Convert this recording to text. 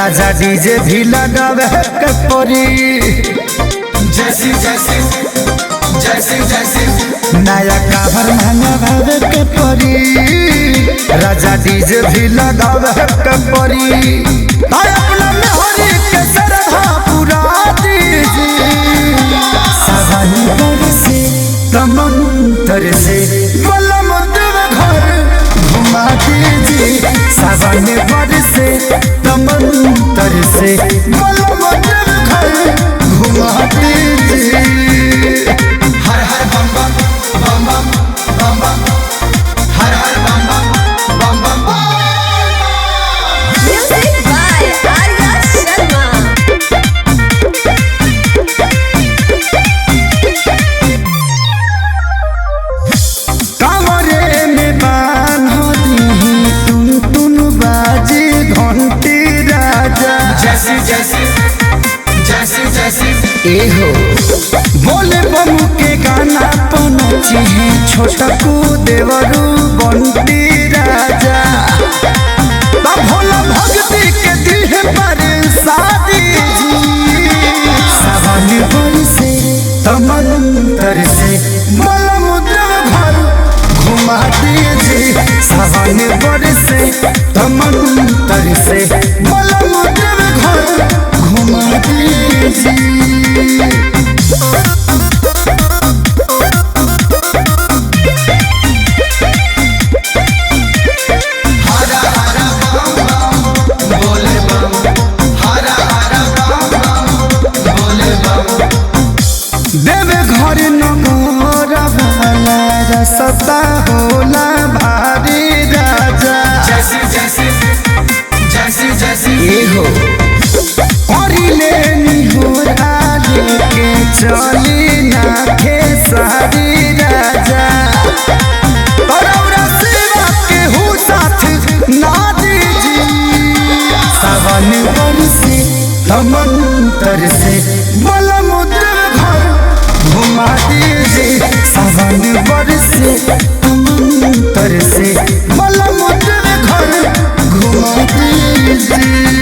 राजा DJ भी लगावे के परी। जैसी जैसी जैसी जैसी नया कावर मंगावे के परी। राजा डीजे भी लगावे के परी। अपना मेहरी के सरधा पूरा दीजिए। सावन बरसे तमंतर से बलम देव घर घुमा दीजिए। सावन बरसे तमंतर से बलम देव घर घुमा दीजिए। हर हर बम बम बम बम बम बम हर हर बम बम बम बम बम। Music by Arya Sharma. कमरे में बांधी टुन टुन बाजे घंटी राजा। जैसी जैसी जैसी जैसी एहो बोले बमू के गाना पनची है छोटा को देवरू बंटी राजा। तब भोला भक्ति के दिल पर शादी जी। सावन बरसे तमंतर से बलम देव घर घुमा दीजिए। सावन बरसे तमंतर से बलम देव घर घुमा दीजिए। हरा हरा बम बम बोले बम हरा हरा बम बम बोले बम। देव घर नगर वाला रसता होला भारी राजा। जैसी जैसी जैसी जैसी एहो करिले निहोर आले के चली ना खेसारी राजा। तोरा सेवा के हु साथ ना दीजिए। सावन बरसे तमंतर से बलम देव घर घुमा दीजिए। सावन बरसे तमंतर से बलम देव घर घुमा दीजिए।